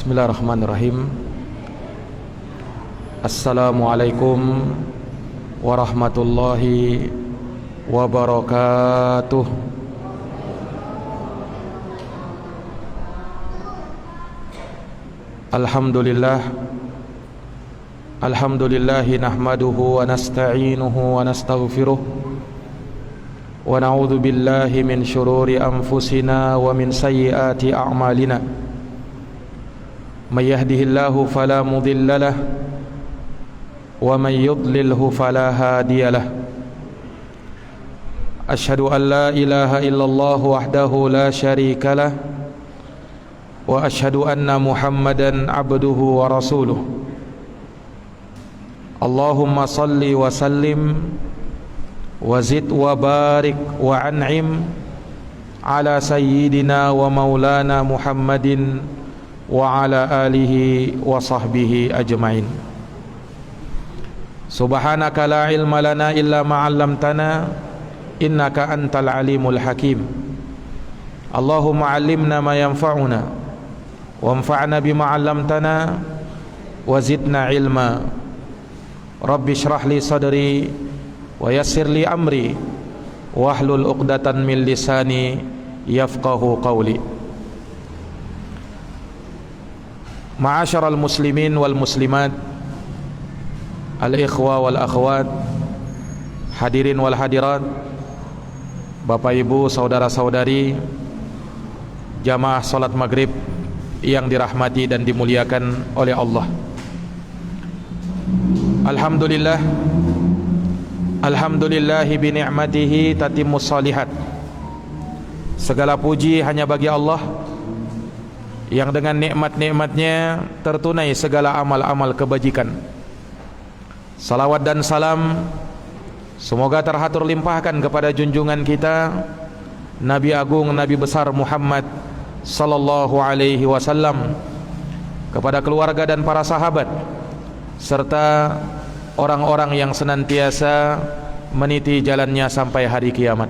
Bismillahirrahmanirrahim. Assalamualaikum warahmatullahi wabarakatuh. Alhamdulillahi nahmaduhu wa nasta'inuhu wa nastaghfiruh wa na'udzu billahi min syururi anfusina wa min sayyiati a'malina. May yahdihillahu fala mudilla lahu wa may yudlilhu fala hadiya lahu. Asyhadu an la ilaha illallah wahdahu la syarika lah wa asyhadu anna Muhammadan abduhu wa rasuluh. Allahumma salli wa sallim wa zid wa barik wa an'im ala sayyidina wa maulana Muhammadin wa ala alihi wa sahbihi ajma'in. Subhanaka la ilma lana illa ma 'allamtana innaka antal alimul hakim. Allahumma 'allimna ma yanfa'una wanfa'na bima 'allamtana wa zidna ilma. Rabbi shrah li sadri wa yassir li amri wahlul 'uqdatan min lisani yafqahu qawli. Ma'asyiral muslimin wal muslimat, al-ikhwa wal akhwat, hadirin wal hadirat, Bapak Ibu, saudara-saudari, jamaah salat maghrib yang dirahmati dan dimuliakan oleh Allah. Alhamdulillah, alhamdulillahi bi ni'matihi tatimmus shalihat. Segala puji hanya bagi Allah yang dengan nikmat-nikmatnya tertunai segala amal-amal kebajikan. Salawat dan salam semoga terhatur limpahkan kepada junjungan kita Nabi Agung, Nabi besar Muhammad sallallahu alaihi wasallam, kepada keluarga dan para sahabat, serta orang-orang yang senantiasa meniti jalannya sampai hari kiamat.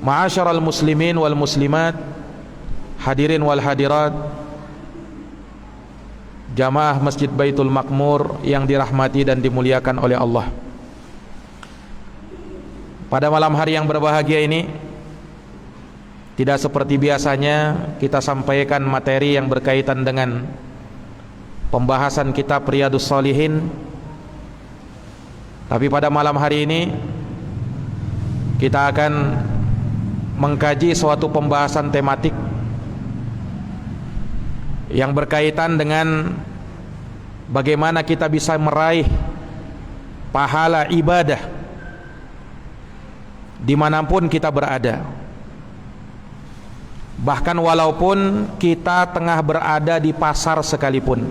Ma'asyiral muslimin wal muslimat, hadirin wal hadirat, jamaah Masjid Baitul Makmur yang dirahmati dan dimuliakan oleh Allah. Pada malam hari yang berbahagia ini, tidak seperti biasanya kita sampaikan materi yang berkaitan dengan pembahasan kitab Riyadhus Shalihin. Tapi pada malam hari ini kita akan mengkaji suatu pembahasan tematik yang berkaitan dengan bagaimana kita bisa meraih pahala ibadah dimanapun kita berada, bahkan walaupun kita tengah berada di pasar sekalipun.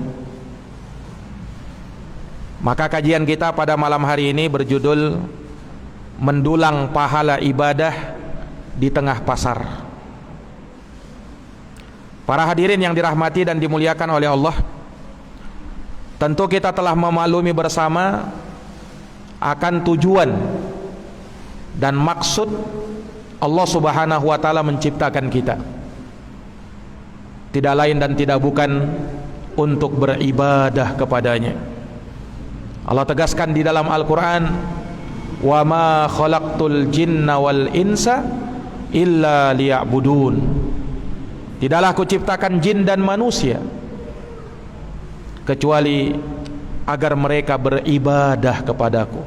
Maka kajian kita pada malam hari ini berjudul mendulang pahala ibadah di tengah pasar. Para hadirin yang dirahmati dan dimuliakan oleh Allah, tentu kita telah memaklumi bersama akan tujuan dan maksud Allah Subhanahu wa taala menciptakan kita. Tidak lain dan tidak bukan untuk beribadah kepadanya. Allah tegaskan di dalam Al-Qur'an, "Wa ma khalaqtul jinna wal insa illa liya'budun." Tidaklah aku ciptakan jin dan manusia kecuali agar mereka beribadah kepadaku.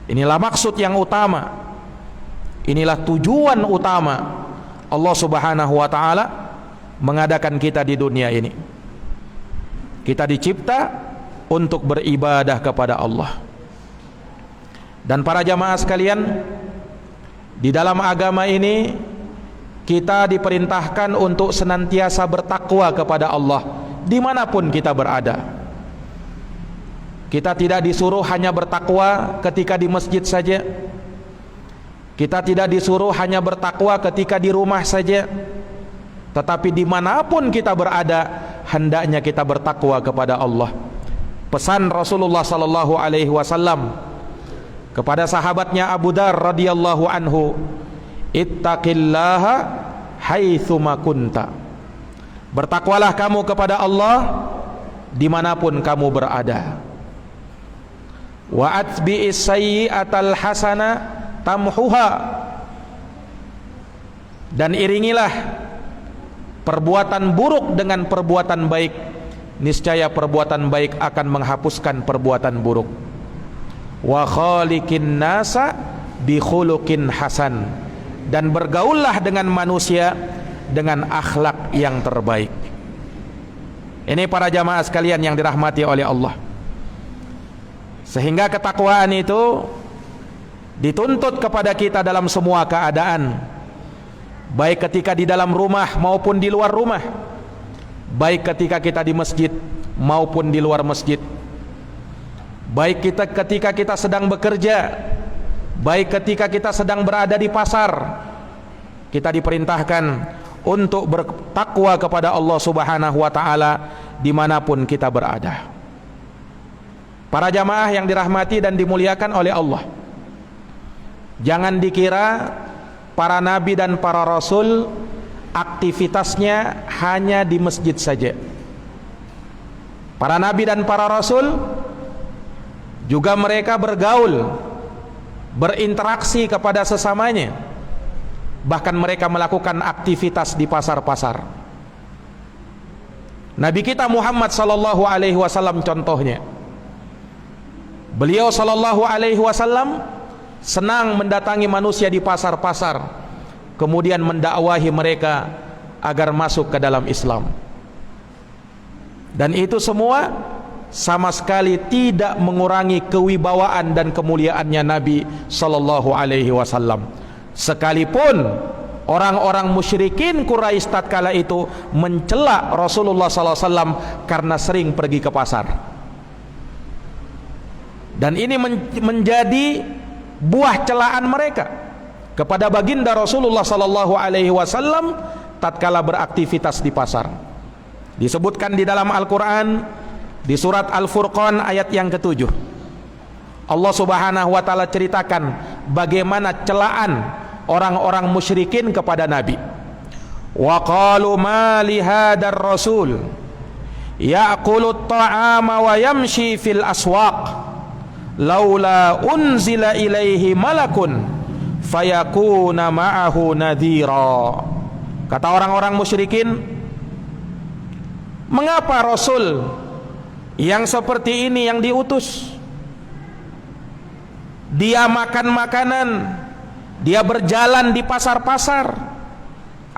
Inilah maksud yang utama, inilah tujuan utama Allah Subhanahu wa ta'ala mengadakan kita di dunia ini. Kita dicipta untuk beribadah kepada Allah. Dan para jamaah sekalian, di dalam agama ini kita diperintahkan untuk senantiasa bertakwa kepada Allah dimanapun kita berada. Kita tidak disuruh hanya bertakwa ketika di masjid saja. Kita tidak disuruh hanya bertakwa ketika di rumah saja. Tetapi dimanapun kita berada, hendaknya kita bertakwa kepada Allah. Pesan Rasulullah sallallahu alaihi wasallam kepada sahabatnya Abu Dar radhiyallahu anhu, ittaqillaha haitsuma kunta. Bertakwalah kamu kepada Allah dimanapun kamu berada. Wa atbi'is sayyi'atal hasana tamhuha, dan iringilah perbuatan buruk dengan perbuatan baik, niscaya perbuatan baik akan menghapuskan perbuatan buruk. Wa khaliqin nasa bi khuluqin hasan, dan bergaullah dengan manusia dengan akhlak yang terbaik. Ini para jamaah sekalian yang dirahmati oleh Allah. Sehingga ketakwaan itu dituntut kepada kita dalam semua keadaan, baik ketika di dalam rumah maupun di luar rumah, baik ketika kita di masjid maupun di luar masjid, baik ketika kita sedang bekerja, baik ketika kita sedang berada di pasar. Kita diperintahkan untuk bertakwa kepada Allah Subhanahu wa ta'ala dimanapun kita berada. Para jamaah yang dirahmati dan dimuliakan oleh Allah, jangan dikira para nabi dan para rasul aktivitasnya hanya di masjid saja. Para nabi dan para rasul juga mereka bergaul, berinteraksi kepada sesamanya. Bahkan mereka melakukan aktivitas di pasar-pasar. Nabi kita Muhammad sallallahu alaihi wasallam contohnya. Beliau sallallahu alaihi wasallam senang mendatangi manusia di pasar-pasar, kemudian mendakwahi mereka agar masuk ke dalam Islam. Dan itu semua sama sekali tidak mengurangi kewibawaan dan kemuliaannya Nabi sallallahu alaihi wasallam. Sekalipun orang-orang musyrikin Quraisy tatkala itu mencela Rasulullah sallallahu alaihi wasallam karena sering pergi ke pasar. Dan ini menjadi buah celaan mereka kepada baginda Rasulullah sallallahu alaihi wasallam tatkala beraktivitas di pasar. Disebutkan di dalam Al-Qur'an di surat Al-Furqan ayat yang ke-7. Allah Subhanahu wa taala ceritakan bagaimana celaan orang-orang musyrikin kepada Nabi. Wa qalu ma li hadzal rasul ya'kulu at-ta'ama wa yamshi fil aswaq laula unzila ilaihi malakun fayakuna ma'ahu nadhira. Kata orang-orang musyrikin, mengapa Rasul yang seperti ini yang diutus? Dia makan makanan, dia berjalan di pasar-pasar.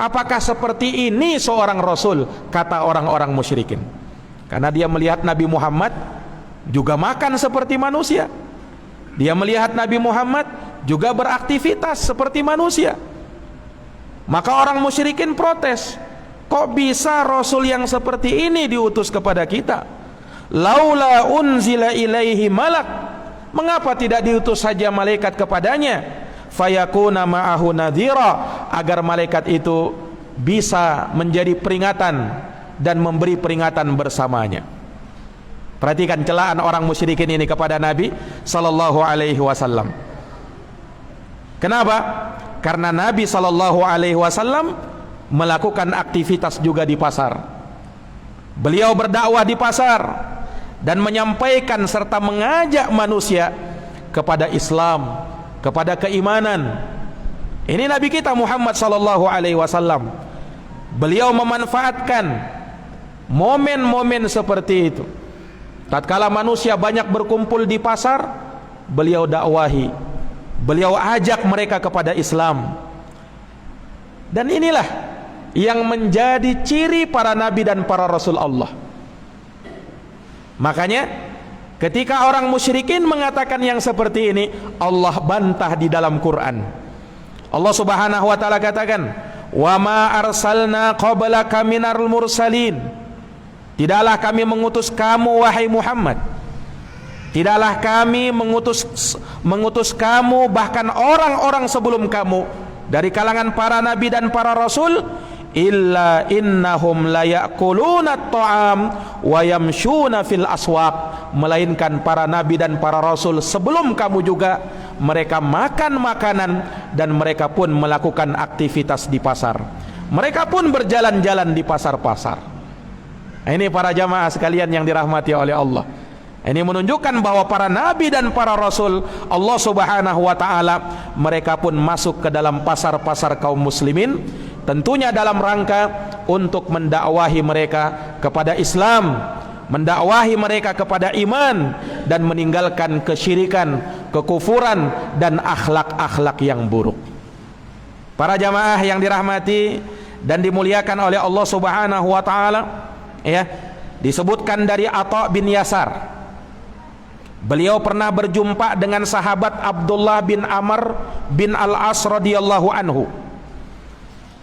Apakah seperti ini seorang Rasul? Kata orang-orang musyrikin. Karena dia melihat Nabi Muhammad juga makan seperti manusia. Dia melihat Nabi Muhammad juga beraktivitas seperti manusia. Maka orang musyrikin protes, kok bisa Rasul yang seperti ini diutus kepada kita? Laula unzila ilaihi malak, mengapa tidak diutus saja malaikat kepadanya? Fayakuna ma'ahu nadhira, agar malaikat itu bisa menjadi peringatan dan memberi peringatan bersamanya. Perhatikan celaan orang musyrikin ini kepada Nabi sallallahu alaihi wasallam. Kenapa? Karena Nabi sallallahu alaihi wasallam melakukan aktivitas juga di pasar. Beliau berdakwah di pasar dan menyampaikan serta mengajak manusia kepada Islam, kepada keimanan. Ini Nabi kita Muhammad sallallahu alaihi wasallam. Beliau memanfaatkan momen-momen seperti itu. Tatkala manusia banyak berkumpul di pasar, beliau dakwahi, beliau ajak mereka kepada Islam. Dan inilah yang menjadi ciri para nabi dan para rasul Allah. Makanya ketika orang musyrikin mengatakan yang seperti ini, Allah bantah di dalam Quran. Allah Subhanahu wa taala katakan, "Wa ma arsalna qablaka minal mursalin." Tidaklah kami mengutus kamu wahai Muhammad, tidaklah kami mengutus kamu bahkan orang-orang sebelum kamu dari kalangan para nabi dan para rasul, illa innahum la ya'kuluna at-ta'am wa yamshuna fil aswaq, melainkan para nabi dan para rasul sebelum kamu juga mereka makan makanan dan mereka pun melakukan aktivitas di pasar. mereka pun berjalan-jalan di pasar-pasar. Ini para jamaah sekalian yang dirahmati oleh Allah. Ini menunjukkan bahwa para nabi dan para rasul Allah Subhanahu wa taala mereka pun masuk ke dalam pasar-pasar kaum muslimin, tentunya dalam rangka untuk mendakwahi mereka kepada Islam, mendakwahi mereka kepada iman, dan meninggalkan kesyirikan, kekufuran, dan akhlak-akhlak yang buruk. Para jamaah yang dirahmati dan dimuliakan oleh Allah Subhanahu wa taala, ya, disebutkan dari Atha bin Yasar, beliau pernah berjumpa dengan sahabat Abdullah bin Amr bin Al-As radhiyallahu anhu.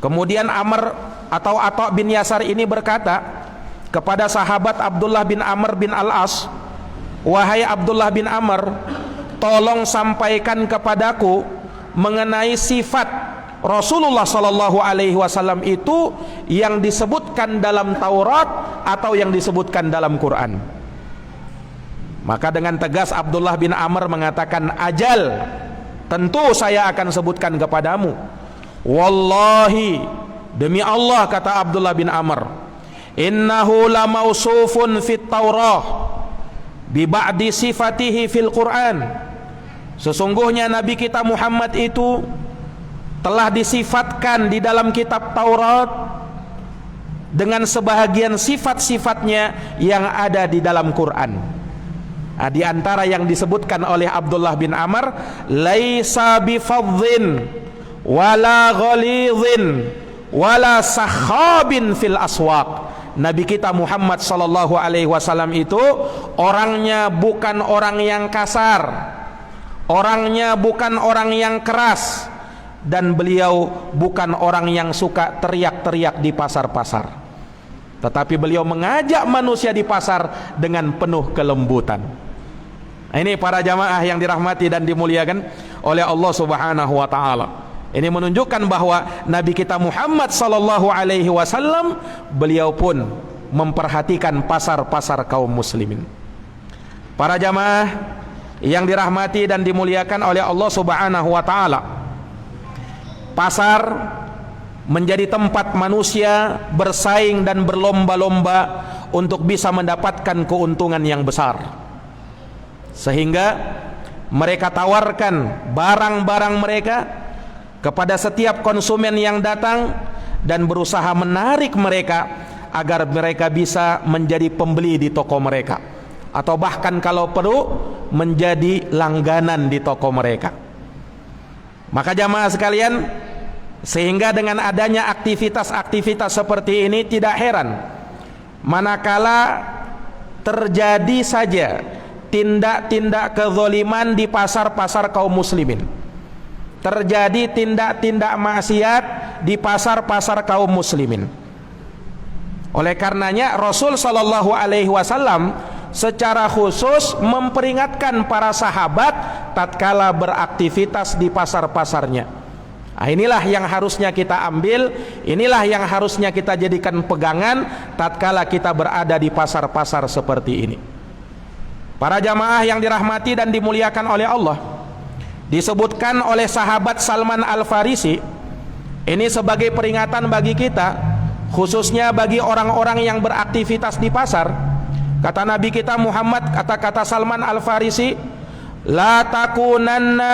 Kemudian Amr atau Atha bin Yasar ini berkata kepada sahabat Abdullah bin Amr bin Al-As, "Wahai Abdullah bin Amr, tolong sampaikan kepadaku mengenai sifat Rasulullah sallallahu alaihi wasallam itu yang disebutkan dalam Taurat atau yang disebutkan dalam Quran." Maka dengan tegas Abdullah bin Amr mengatakan, "Ajal, tentu saya akan sebutkan kepadamu." "Wallahi, demi Allah," kata Abdullah bin Amr, "innahu la mausufun fit Taurah bi ba'di sifatihi fil Quran." Sesungguhnya Nabi kita Muhammad itu telah disifatkan di dalam kitab Taurat dengan sebahagian sifat-sifatnya yang ada di dalam Quran. Di antara yang disebutkan oleh Abdullah bin Amr, "Laisa bifadhin wala ghalidhin wala sakhabin fil aswaq." Nabi kita Muhammad sallallahu alaihi wasallam itu orangnya bukan orang yang kasar, orangnya bukan orang yang keras, dan beliau bukan orang yang suka teriak-teriak di pasar-pasar, tetapi beliau mengajak manusia di pasar dengan penuh kelembutan. Ini para jamaah yang dirahmati dan dimuliakan oleh Allah Subhanahu wa taala. Ini menunjukkan bahwa Nabi kita Muhammad sallallahu alaihi wasallam beliau pun memperhatikan pasar-pasar kaum muslimin. Para jamaah yang dirahmati dan dimuliakan oleh Allah Subhanahu wa taala, pasar menjadi tempat manusia bersaing dan berlomba-lomba untuk bisa mendapatkan keuntungan yang besar, sehingga mereka tawarkan barang-barang mereka kepada setiap konsumen yang datang dan berusaha menarik mereka agar mereka bisa menjadi pembeli di toko mereka, atau bahkan kalau perlu menjadi langganan di toko mereka. Maka jamaah sekalian, sehingga dengan adanya aktivitas-aktivitas seperti ini tidak heran manakala terjadi saja tindak-tindak kezaliman di pasar-pasar kaum muslimin, terjadi tindak-tindak maksiat di pasar-pasar kaum muslimin. Oleh karenanya Rasul sallallahu alaihi wasallam secara khusus memperingatkan para sahabat tatkala beraktivitas di pasar-pasarnya. Inilah yang harusnya kita ambil, inilah yang harusnya kita jadikan pegangan tatkala kita berada di pasar-pasar seperti ini. Para jamaah yang dirahmati dan dimuliakan oleh Allah, disebutkan oleh sahabat Salman Al-Farisi ini sebagai peringatan bagi kita, khususnya bagi orang-orang yang beraktivitas di pasar. Kata Nabi kita Muhammad, kata Salman Al-Farisi, "La takunanna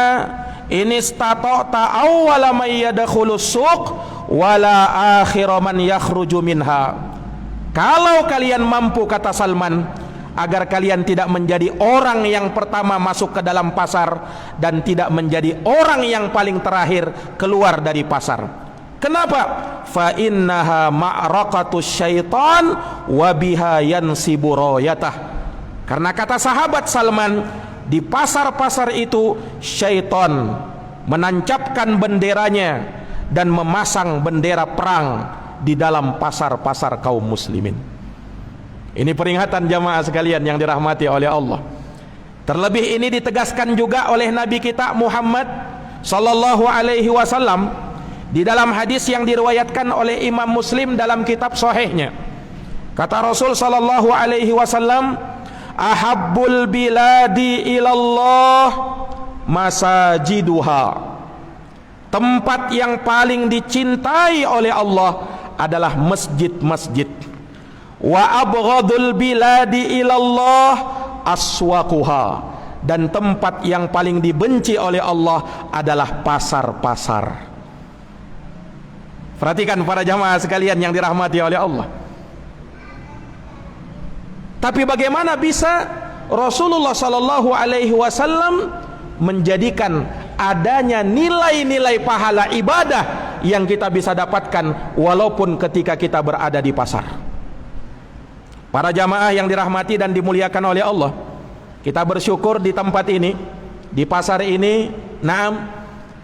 in istata'ta awwala may yadkhulus suq wala akhira man yakhruju minha." Kalau kalian mampu, kata Salman, agar kalian tidak menjadi orang yang pertama masuk ke dalam pasar dan tidak menjadi orang yang paling terakhir keluar dari pasar. Kenapa? Fa innaha ma'raqatus syaitan wa biha yansibu rayatah. Karena kata sahabat Salman, di pasar-pasar itu syaitan menancapkan benderanya dan memasang bendera perang di dalam pasar-pasar kaum muslimin. Ini peringatan jamaah sekalian yang dirahmati oleh Allah. Terlebih ini ditegaskan juga oleh Nabi kita Muhammad sallallahu alaihi wasallam di dalam hadis yang diriwayatkan oleh Imam Muslim dalam kitab sahihnya. Kata Rasul sallallahu alaihi wasallam, "Ahabbul biladi ilallah masajiduha." tempat yang paling dicintai oleh Allah adalah masjid-masjid. Wa abghadul biladi ilallah aswaquha, dan tempat yang paling dibenci oleh Allah adalah pasar-pasar. Perhatikan para jamaah sekalian yang dirahmati oleh Allah. Tapi bagaimana bisa Rasulullah sallallahu alaihi wasallam menjadikan adanya nilai-nilai pahala ibadah yang kita bisa dapatkan walaupun ketika kita berada di pasar? Para jamaah yang dirahmati dan dimuliakan oleh Allah, kita bersyukur di tempat ini, di pasar ini, naam,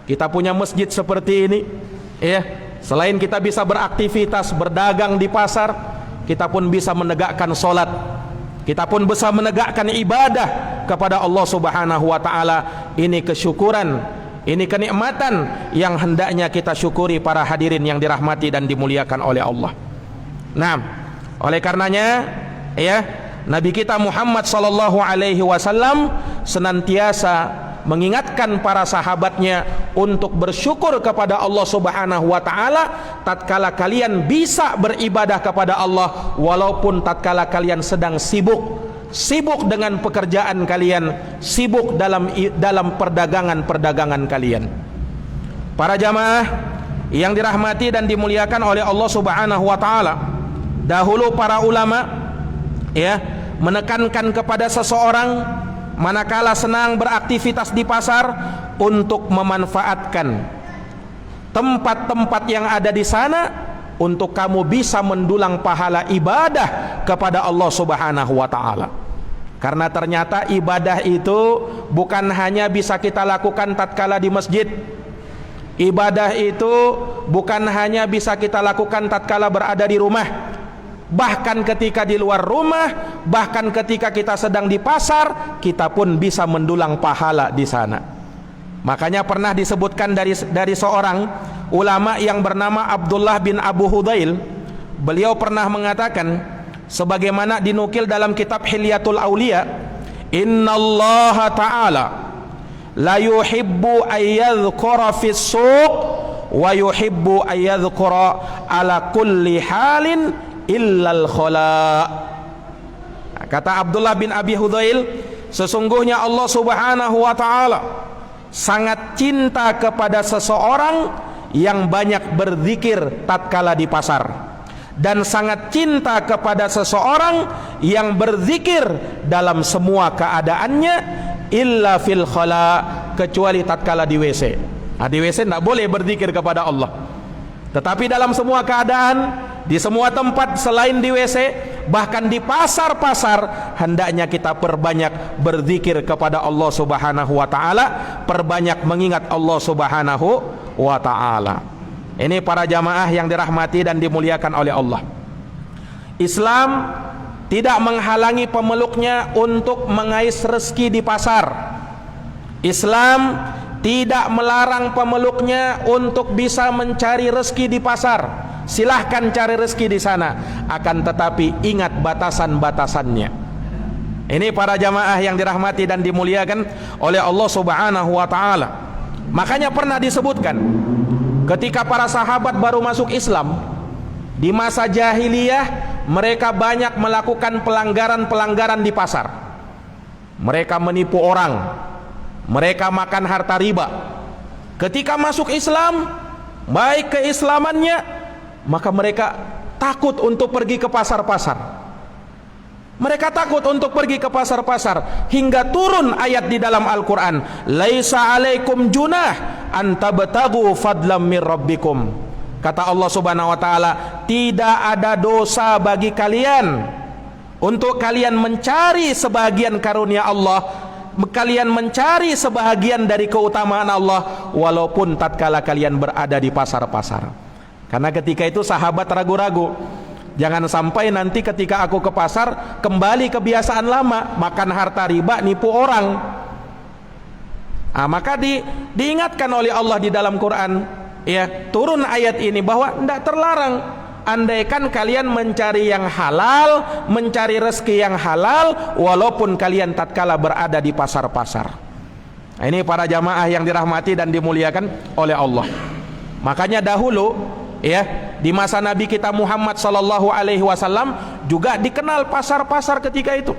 kita punya masjid seperti ini, ya. Selain kita bisa beraktivitas berdagang di pasar, kita pun bisa menegakkan solat, kita pun bisa menegakkan ibadah kepada Allah Subhanahu wa taala. Ini kesyukuran, ini kenikmatan yang hendaknya kita syukuri para hadirin yang dirahmati dan dimuliakan oleh Allah. Nah, oleh karenanya, ya, Nabi kita Muhammad sallallahu alaihi wasallam senantiasa mengingatkan para sahabatnya untuk bersyukur kepada Allah Subhanahu wa taala tatkala kalian bisa beribadah kepada Allah, walaupun tatkala kalian sedang sibuk dengan pekerjaan kalian, sibuk dalam perdagangan kalian. Para jamaah yang dirahmati dan dimuliakan oleh Allah Subhanahu wa taala, dahulu para ulama, ya, menekankan kepada seseorang manakala senang beraktivitas di pasar untuk memanfaatkan tempat-tempat yang ada di sana untuk kamu bisa mendulang pahala ibadah kepada Allah Subhanahu wa taala. Karena ternyata ibadah itu bukan hanya bisa kita lakukan tatkala di masjid. Ibadah itu bukan hanya bisa kita lakukan tatkala berada di rumah. Bahkan ketika di luar rumah, bahkan ketika kita sedang di pasar, kita pun bisa mendulang pahala di sana. Makanya pernah disebutkan dari seorang ulama yang bernama Abdullah bin Abu Hudail. Beliau pernah mengatakan, sebagaimana dinukil dalam kitab Hilyatul Auliya, innallaha ta'ala la yuhibbu ayyadhkura fis suq wa yuhibbu ayyadhkura ala kulli halin illal khala. Kata Abdullah bin Abi Hudail, sesungguhnya Allah Subhanahu wa taala sangat cinta kepada seseorang yang banyak berzikir tatkala di pasar, dan sangat cinta kepada seseorang yang berzikir dalam semua keadaannya illa fil khala, kecuali tatkala di WC. Nah, di WC tidak boleh berzikir kepada Allah, tetapi dalam semua keadaan, di semua tempat selain di WC, bahkan di pasar-pasar, hendaknya kita perbanyak berzikir kepada Allah Subhanahu wa taala, perbanyak mengingat Allah Subhanahu wa taala. Ini para jamaah yang dirahmati dan dimuliakan oleh Allah. Islam tidak menghalangi pemeluknya untuk mengais rezeki di pasar. Islam tidak melarang pemeluknya untuk bisa mencari rezeki di pasar. Silahkan cari rezeki di sana, akan tetapi ingat batasan-batasannya. Ini para jamaah yang dirahmati dan dimuliakan oleh Allah Subhanahu wa taala. Makanya pernah disebutkan ketika para sahabat baru masuk Islam, di masa jahiliyah mereka banyak melakukan pelanggaran-pelanggaran di pasar. Mereka menipu orang, mereka makan harta riba. Ketika masuk Islam, baik keislamannya, maka mereka takut untuk pergi ke pasar-pasar. Mereka takut untuk pergi ke pasar-pasar, hingga turun ayat di dalam Al-Quran, laisa alaikum junah antabtagu fadlam mir rabbikum. Kata Allah Subhanahu wa taala, tidak ada dosa bagi kalian untuk kalian mencari sebahagian karunia Allah, kalian mencari sebahagian dari keutamaan Allah, walaupun tatkala kalian berada di pasar-pasar. Karena ketika itu sahabat ragu-ragu, jangan sampai nanti ketika aku ke pasar kembali kebiasaan lama, makan harta riba, nipu orang. Maka diingatkan oleh Allah di dalam Quran, ya, turun ayat ini bahwa tidak terlarang, andaikan kalian mencari yang halal, mencari rezeki yang halal, walaupun kalian tatkala berada di pasar-pasar. Ini para jamaah yang dirahmati dan dimuliakan oleh Allah. Makanya dahulu ya, di masa Nabi kita Muhammad sallallahu alaihi wasallam juga dikenal pasar-pasar ketika itu.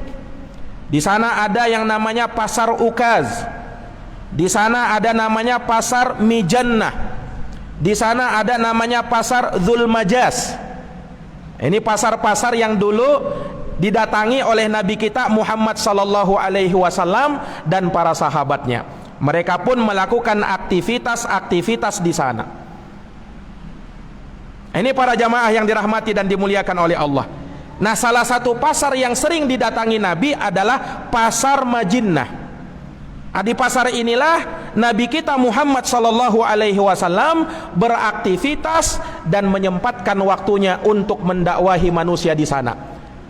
Di sana ada yang namanya pasar Ukaz. Di sana ada namanya pasar Mijannah. Di sana ada namanya pasar Dzulmajas. Ini pasar-pasar yang dulu didatangi oleh Nabi kita Muhammad sallallahu alaihi wasallam dan para sahabatnya. Mereka pun melakukan aktivitas-aktivitas di sana. Ini para jamaah yang dirahmati dan dimuliakan oleh Allah. Nah, salah satu pasar yang sering didatangi Nabi adalah pasar Majinnah. Di pasar inilah Nabi kita Muhammad sallallahu alaihi wasallam beraktivitas dan menyempatkan waktunya untuk mendakwahi manusia di sana.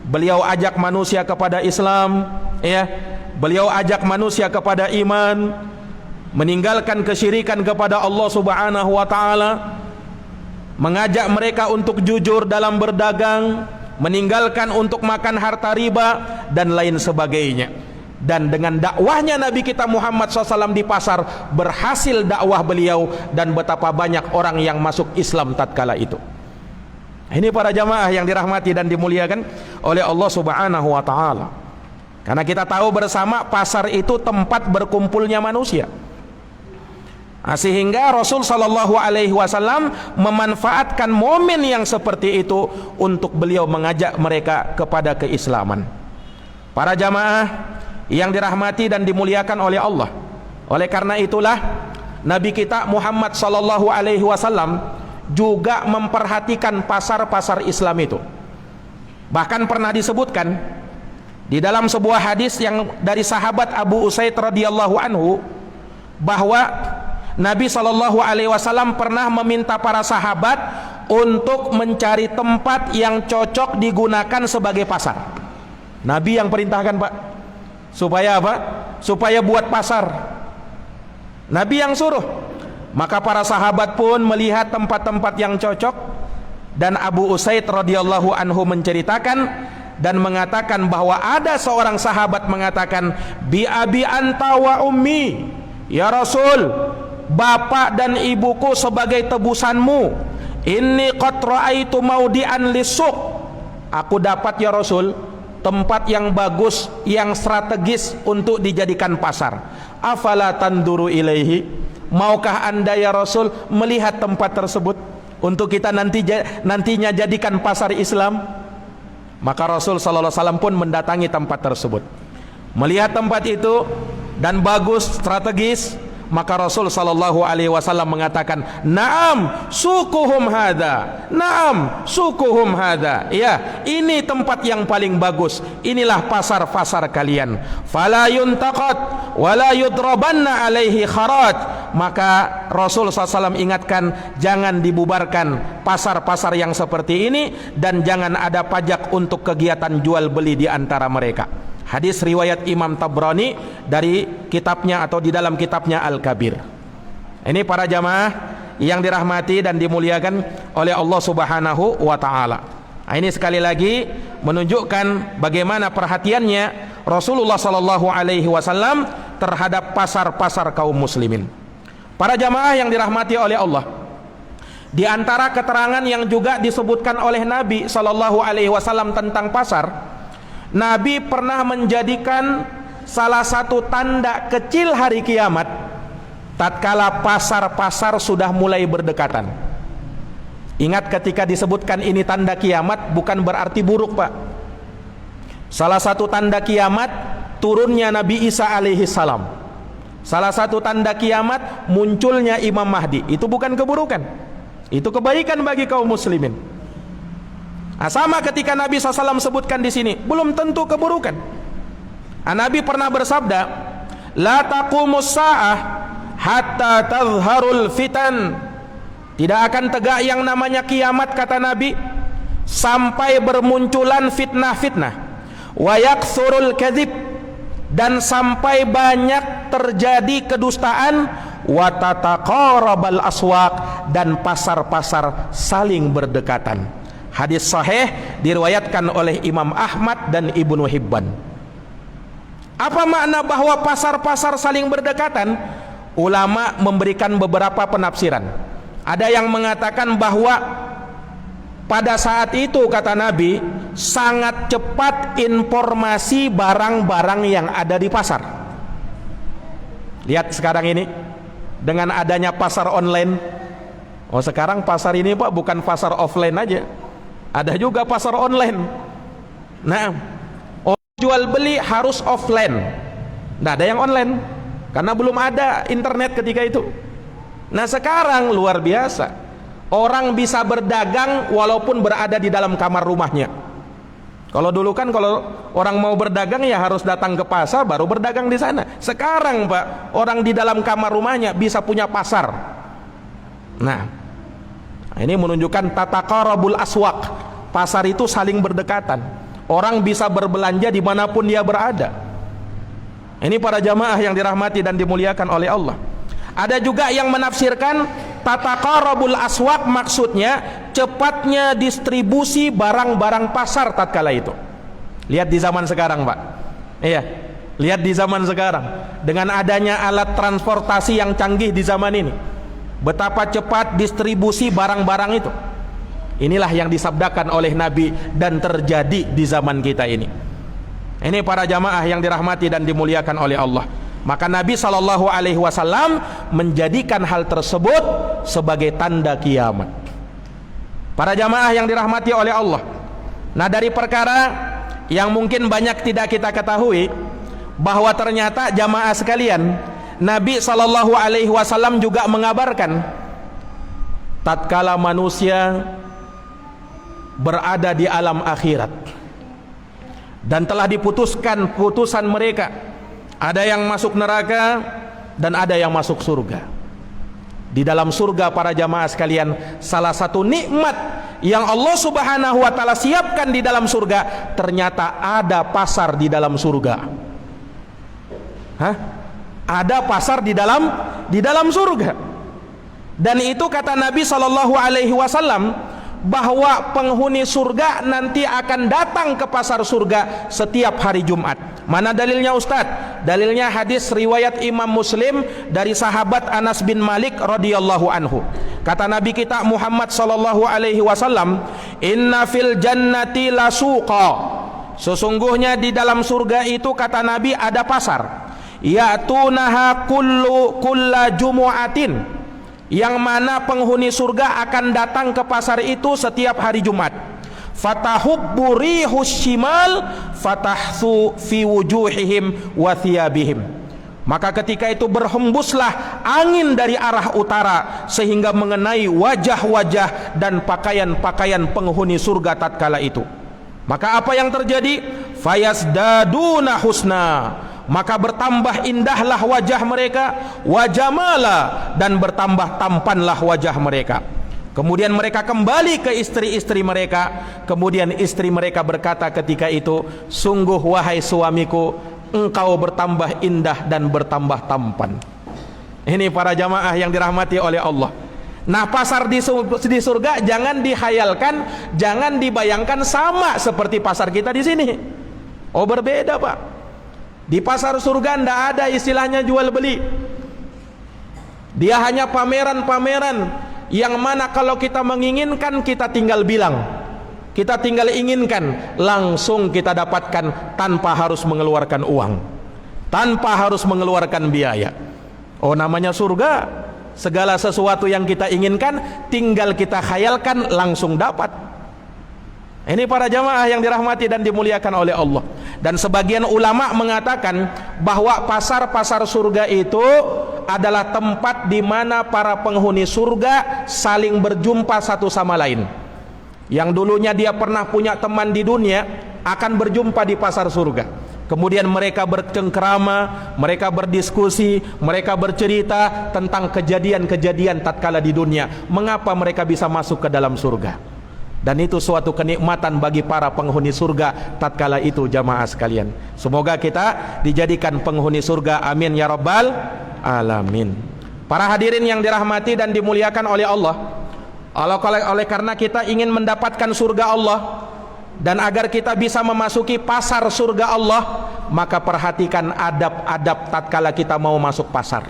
Beliau ajak manusia kepada Islam, ya. Beliau ajak manusia kepada iman, meninggalkan kesyirikan kepada Allah Subhanahu wa taala, mengajak mereka untuk jujur dalam berdagang, meninggalkan untuk makan harta riba dan lain sebagainya. Dan dengan dakwahnya Nabi kita Muhammad SAW di pasar, berhasil dakwah beliau dan betapa banyak orang yang masuk Islam tatkala itu. Ini para jamaah yang dirahmati dan dimuliakan oleh Allah Subhanahu wa taala. Karena kita tahu bersama pasar itu tempat berkumpulnya manusia. Sehingga Rasul sallallahu alaihi wasallam memanfaatkan momen yang seperti itu untuk beliau mengajak mereka kepada keislaman. Para jamaah yang dirahmati dan dimuliakan oleh Allah. Oleh karena itulah Nabi kita Muhammad sallallahu alaihi wasallam juga memperhatikan pasar-pasar Islam itu. Bahkan pernah disebutkan di dalam sebuah hadis yang dari sahabat Abu Usaid radhiyallahu anhu bahwa Nabi sallallahu alaihi wasallam pernah meminta para sahabat untuk mencari tempat yang cocok digunakan sebagai pasar. Nabi yang perintahkan, Pak. Supaya apa? Supaya buat pasar. Nabi yang suruh. Maka para sahabat pun melihat tempat-tempat yang cocok, dan Abu Usaid radhiyallahu anhu menceritakan dan mengatakan bahwa ada seorang sahabat mengatakan, bi abi anta wa ummi, ya Rasul, bapak dan ibuku sebagai tebusanmu, inni qad ra'aitu maudi'an lisuq, aku dapat ya Rasul tempat yang bagus, yang strategis untuk dijadikan pasar. Afala tanduru ilaihi, maukah anda ya Rasul melihat tempat tersebut untuk kita nantinya jadikan pasar Islam? Maka Rasul sallallahu alaihi wasallam pun mendatangi tempat tersebut, melihat tempat itu dan bagus, strategis. Maka Rasul sallallahu alaihi wasallam mengatakan, "Na'am, sukuhum hada. Na'am, sukuhum hada." Ya, ini tempat yang paling bagus. Inilah pasar-pasar kalian. Fala yuntaqat wa la yudrabanna alaihi kharat. Maka Rasul sallallahu alaihi wasallam ingatkan, jangan dibubarkan pasar-pasar yang seperti ini dan jangan ada pajak untuk kegiatan jual beli di antara mereka. Hadis riwayat Imam Tabrani dari kitabnya atau di dalam kitabnya Al-Kabir. Ini para jamaah yang dirahmati dan dimuliakan oleh Allah Subhanahu wa taala. Ini sekali lagi menunjukkan bagaimana perhatiannya Rasulullah sallallahu alaihi wasallam terhadap pasar-pasar kaum muslimin. Para jamaah yang dirahmati oleh Allah, di antara keterangan yang juga disebutkan oleh Nabi sallallahu alaihi wasallam tentang pasar, Nabi pernah menjadikan salah satu tanda kecil hari kiamat tatkala pasar-pasar sudah mulai berdekatan. Ingat, ketika disebutkan ini tanda kiamat bukan berarti buruk, Pak. Salah satu tanda kiamat turunnya Nabi Isa alaihi salam. Salah satu tanda kiamat munculnya Imam Mahdi. Itu bukan keburukan, itu kebaikan bagi kaum muslimin. Sama ketika Nabi SAW sebutkan di sini, belum tentu keburukan. Nabi pernah bersabda, la taqumus sa'ah hatta tazharul fitan. Tidak akan tegak yang namanya kiamat, kata Nabi, sampai bermunculan fitnah-fitnah. Wa yakthurul kadzib, dan sampai banyak terjadi kedustaan. Wa tataqarabal aswaq, dan pasar-pasar saling berdekatan. Hadis sahih diriwayatkan oleh Imam Ahmad dan Ibnu Hibban. Apa makna bahwa pasar-pasar saling berdekatan? Ulama memberikan beberapa penafsiran. Ada yang mengatakan bahwa pada saat itu, kata Nabi, sangat cepat informasi barang-barang yang ada di pasar. Lihat sekarang ini, dengan adanya pasar online. Oh, sekarang pasar ini Pak bukan pasar offline aja, ada juga pasar online. Nah, jual beli harus offline, nggak ada yang online karena belum ada internet ketika itu. Nah, sekarang luar biasa, orang bisa berdagang walaupun berada di dalam kamar rumahnya. Kalau dulu kan kalau orang mau berdagang ya harus datang ke pasar baru berdagang di sana. Sekarang Pak, orang di dalam kamar rumahnya bisa punya pasar. Nah, ini menunjukkan tataqarabul aswaq. Pasar itu saling berdekatan. Orang bisa berbelanja dimanapun dia berada. Ini para jamaah yang dirahmati dan dimuliakan oleh Allah. Ada juga yang menafsirkan tataqarabul aswaq maksudnya cepatnya distribusi barang-barang pasar tatkala itu. Lihat di zaman sekarang Pak. Iya, lihat di zaman sekarang dengan adanya alat transportasi yang canggih di zaman ini, betapa cepat distribusi barang-barang itu. Inilah yang disabdakan oleh Nabi dan terjadi di zaman kita ini. Ini para jamaah yang dirahmati dan dimuliakan oleh Allah. Maka Nabi SAW menjadikan hal tersebut sebagai tanda kiamat. Para jamaah yang dirahmati oleh Allah. Nah, dari perkara yang mungkin banyak tidak kita ketahui, bahwa ternyata jamaah sekalian, Nabi SAW juga mengabarkan tatkala manusia berada di alam akhirat dan telah diputuskan putusan mereka, ada yang masuk neraka dan ada yang masuk surga. Di dalam surga para jamaah sekalian, salah satu nikmat yang Allah Subhanahu wa taala siapkan di dalam surga, ternyata ada pasar di dalam surga. Hah? Ada pasar di dalam surga. Dan itu kata Nabi SAW, bahwa penghuni surga nanti akan datang ke pasar surga setiap hari Jumat. Mana dalilnya Ustaz? Dalilnya hadis riwayat Imam Muslim dari sahabat Anas bin Malik radhiyallahu anhu. Kata Nabi kita Muhammad sallallahu alaihi wasallam, "Inna fil jannati lasuqa." Sesungguhnya di dalam surga itu, kata Nabi, ada pasar. Ya'tunaha kulla jumu'atin, yang mana penghuni surga akan datang ke pasar itu setiap hari Jumat. Fatahubbu rihus shimal fatahsu fi wujuhihim wa thiyabihim. Maka ketika itu berhembuslah angin dari arah utara sehingga mengenai wajah-wajah dan pakaian-pakaian penghuni surga tatkala itu. Maka apa yang terjadi? Fayasdaduna husna, maka bertambah indahlah wajah mereka, wajamala, dan bertambah tampanlah wajah mereka. Kemudian mereka kembali ke istri-istri mereka. Kemudian istri mereka berkata ketika itu, "Sungguh wahai suamiku, engkau bertambah indah dan bertambah tampan." Ini para jamaah yang dirahmati oleh Allah. Nah, pasar di surga jangan dihayalkan, jangan dibayangkan sama seperti pasar kita di sini. Oh, berbeda Pak. Di pasar surga tidak ada istilahnya jual beli. Dia hanya pameran-pameran yang mana kalau kita menginginkan, kita tinggal bilang, kita tinggal inginkan, langsung kita dapatkan tanpa harus mengeluarkan uang, tanpa harus mengeluarkan biaya. Oh, namanya surga. Segala sesuatu yang kita inginkan tinggal kita khayalkan, langsung dapat. Ini para jamaah yang dirahmati dan dimuliakan oleh Allah. Dan sebagian ulama mengatakan bahwa pasar-pasar surga itu adalah tempat di mana para penghuni surga saling berjumpa satu sama lain. Yang dulunya dia pernah punya teman di dunia akan berjumpa di pasar surga. Kemudian mereka bercengkrama, mereka berdiskusi, mereka bercerita tentang kejadian-kejadian tatkala di dunia. Mengapa mereka bisa masuk ke dalam surga? Dan itu suatu kenikmatan bagi para penghuni surga tatkala itu jamaah sekalian. Semoga kita dijadikan penghuni surga, amin ya rabbal alamin. Para hadirin yang dirahmati dan dimuliakan oleh Allah, oleh karena kita ingin mendapatkan surga Allah dan agar kita bisa memasuki pasar surga Allah, maka perhatikan adab-adab tatkala kita mau masuk pasar.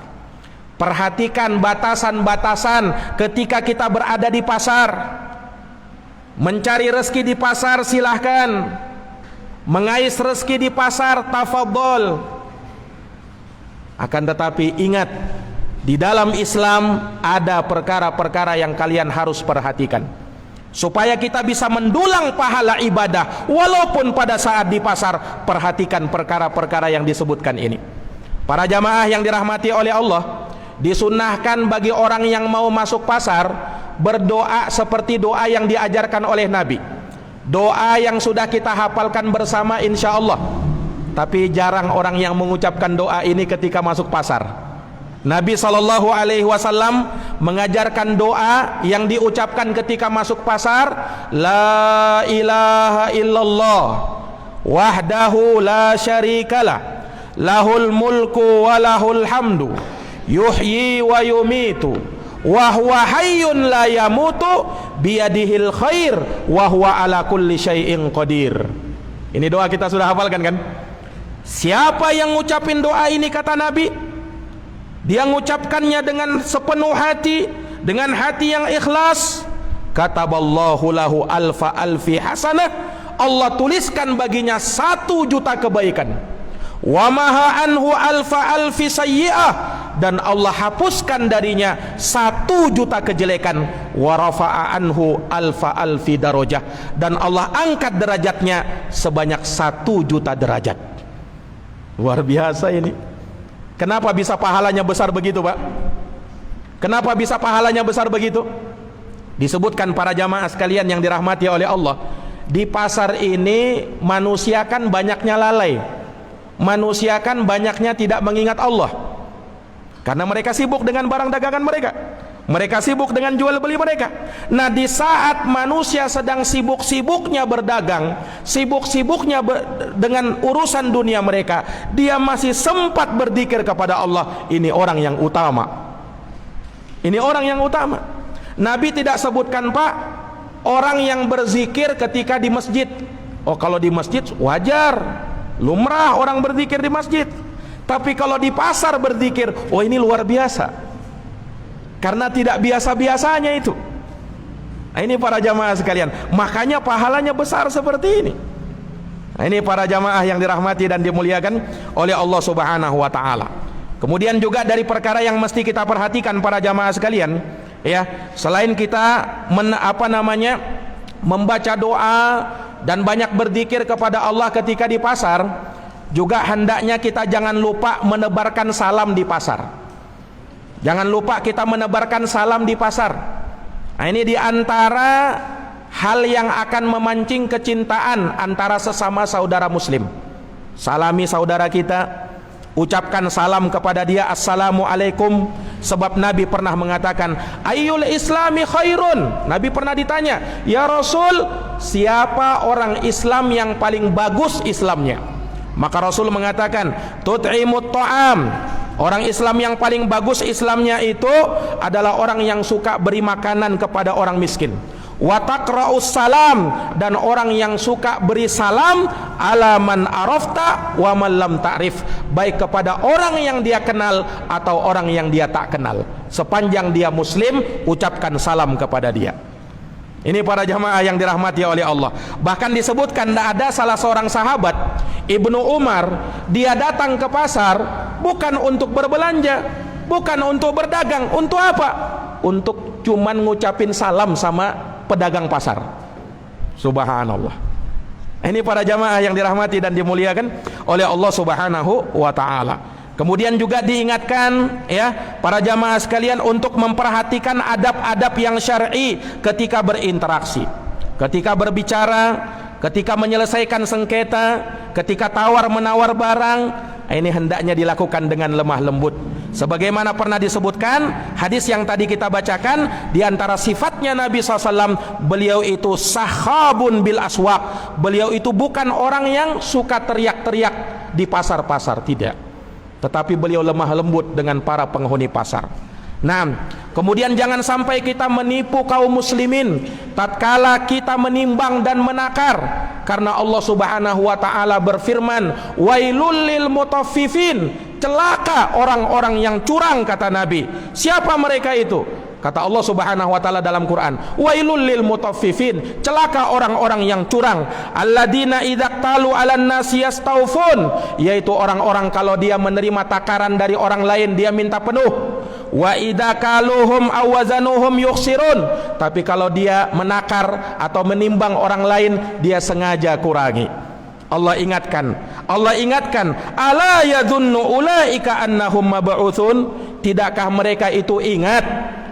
Perhatikan batasan-batasan ketika kita berada di pasar. Mencari rezeki di pasar silahkan, mengais rezeki di pasar tafadhol. Akan tetapi ingat, di dalam Islam ada perkara-perkara yang kalian harus perhatikan, supaya kita bisa mendulang pahala ibadah walaupun pada saat di pasar. Perhatikan perkara-perkara yang disebutkan ini. Para jamaah yang dirahmati oleh Allah, disunnahkan bagi orang yang mau masuk pasar berdoa seperti doa yang diajarkan oleh Nabi, doa yang sudah kita hafalkan bersama insya Allah. Tapi jarang orang yang mengucapkan doa ini ketika masuk pasar. Nabi SAW mengajarkan doa yang diucapkan ketika masuk pasar. La ilaha illallah wahdahu la syarikalah, lahul mulku wa lahul hamdu, yuhyi wa yumitu, wa huwa hayyun la yamutu, biyadihil khair, wa huwa ala kulli syai'in qadir. Ini doa kita sudah hafalkan kan? Siapa yang ngucapin doa ini, kata Nabi, dia ngucapkannya dengan sepenuh hati, dengan hati yang ikhlas, kataballahu lahu alfa alfi hasanah, Allah tuliskan baginya 1.000.000 kebaikan. Wa maha anhu alfa alfi sayyi'ah, dan Allah hapuskan darinya 1.000.000 kejelekan. Wa rafa'a anhu alfa alfi darajah, dan Allah angkat derajatnya sebanyak 1.000.000 derajat. Luar biasa ini. Kenapa bisa pahalanya besar begitu, Pak? Kenapa bisa pahalanya besar begitu? Disebutkan para jamaah sekalian yang dirahmati oleh Allah, di pasar ini manusia kan banyaknya lalai, manusia kan banyaknya tidak mengingat Allah, karena mereka sibuk dengan barang dagangan mereka, mereka sibuk dengan jual beli mereka. Nah, di saat manusia sedang sibuk-sibuknya berdagang, sibuk-sibuknya dengan urusan dunia mereka, dia masih sempat berzikir kepada Allah. Ini orang yang utama, ini orang yang utama. Nabi tidak sebutkan, Pak, orang yang berzikir ketika di masjid. Oh, kalau di masjid wajar, lumrah orang berzikir di masjid. Tapi kalau di pasar berzikir, oh ini luar biasa, karena tidak biasa-biasanya itu. Nah, ini para jamaah sekalian, makanya pahalanya besar seperti ini. Nah, ini para jamaah yang dirahmati dan dimuliakan oleh Allah Subhanahu wa taala. Kemudian juga dari perkara yang mesti kita perhatikan para jamaah sekalian, ya, selain kita membaca doa dan banyak berzikir kepada Allah ketika di pasar, juga hendaknya kita jangan lupa menebarkan salam di pasar. Jangan lupa kita menebarkan salam di pasar. Nah, ini diantara hal yang akan memancing kecintaan antara sesama saudara muslim. Salami saudara kita, ucapkan salam kepada dia, assalamualaikum. Sebab Nabi pernah mengatakan, ayyul islami khairun. Nabi pernah ditanya, ya Rasul, siapa orang Islam yang paling bagus Islamnya? Maka Rasul mengatakan, tut'imut ta'am. Orang Islam yang paling bagus Islamnya itu adalah orang yang suka beri makanan kepada orang miskin. Wa taqra'us salam, dan orang yang suka beri salam ala man arafta wa man lam ta'rif, baik kepada orang yang dia kenal atau orang yang dia tak kenal. Sepanjang dia muslim, ucapkan salam kepada dia. Ini para jamaah yang dirahmati oleh Allah. Bahkan disebutkan ada salah seorang sahabat, Ibnu Umar, dia datang ke pasar bukan untuk berbelanja, bukan untuk berdagang. Untuk apa? Untuk cuman ngucapin salam sama pedagang pasar. Subhanallah. Ini para jamaah yang dirahmati dan dimuliakan oleh Allah Subhanahu wa taala. Kemudian juga diingatkan, ya, para jamaah sekalian untuk memperhatikan adab-adab yang syar'i ketika berinteraksi, ketika berbicara, ketika menyelesaikan sengketa, ketika tawar menawar barang. Ini hendaknya dilakukan dengan lemah lembut. Sebagaimana pernah disebutkan hadis yang tadi kita bacakan, di antara sifatnya Nabi SAW, beliau itu sahabun bil aswaq. Beliau itu bukan orang yang suka teriak-teriak di pasar-pasar, tidak, tetapi beliau lemah lembut dengan para penghuni pasar. Nah, kemudian jangan sampai kita menipu kaum muslimin tatkala kita menimbang dan menakar. karena Allah Subhanahu wa taala berfirman, wailul lil mutaffifin, celaka orang-orang yang curang, kata Nabi. Siapa mereka itu? Kata Allah Subhanahu wa taala dalam Quran, wailul lil mutaffifin, celaka orang-orang yang curang, alladzina idza talu 'alan nasi yastaufun, yaitu orang-orang kalau dia menerima takaran dari orang lain dia minta penuh. Wa idza kaluhum awazanuhum yukhsirun, tapi kalau dia menakar atau menimbang orang lain dia sengaja kurangi. Allah ingatkan, ala yadhunnu ulaika annahum mab'utsun, tidakkah mereka itu ingat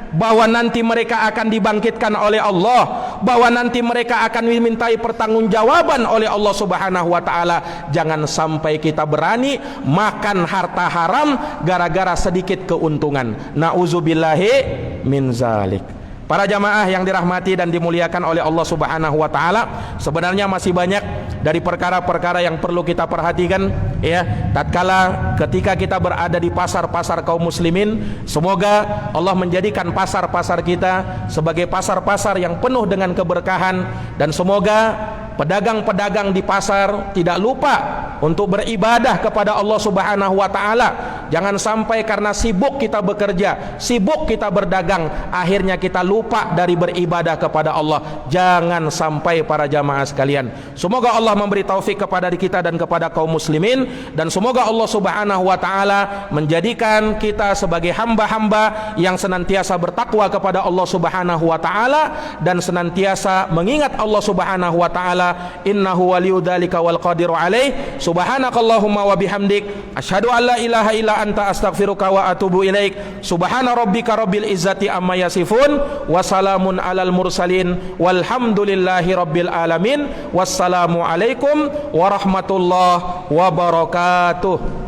bahwa nanti mereka akan dibangkitkan oleh Allah, bahwa nanti mereka akan dimintai pertanggungjawaban oleh Allah Subhanahu wa taala. Jangan sampai kita berani makan harta haram gara-gara sedikit keuntungan. Nauzubillahi min zalik. Para jamaah yang dirahmati dan dimuliakan oleh Allah Subhanahu wa taala, sebenarnya masih banyak dari perkara-perkara yang perlu kita perhatikan ya, tatkala ketika kita berada di pasar-pasar kaum muslimin. Semoga Allah menjadikan pasar-pasar kita sebagai pasar-pasar yang penuh dengan keberkahan, dan semoga pedagang-pedagang di pasar tidak lupa untuk beribadah kepada Allah Subhanahu wa taala. Jangan sampai karena sibuk kita bekerja, sibuk kita berdagang, akhirnya kita lupa dari beribadah kepada Allah. Jangan sampai, para jamaah sekalian. Semoga Allah memberi taufik kepada kita dan kepada kaum muslimin, dan semoga Allah Subhanahu wa taala menjadikan kita sebagai hamba-hamba yang senantiasa bertakwa kepada Allah Subhanahu wa taala dan senantiasa mengingat Allah Subhanahu wa taala. Innahu waliyyu dzalika wal qadiru alaih. Subhanakallahumma wa bihamdik, asyhadu an la ilaha illa anta, astaghfiruka wa atubu ilaik. Subhana rabbika rabbil izzati amma yasifun, wa salamun alal mursalin, walhamdulillahi rabbil alamin. Wassalamu alaikum warahmatullahi wabarakatuh.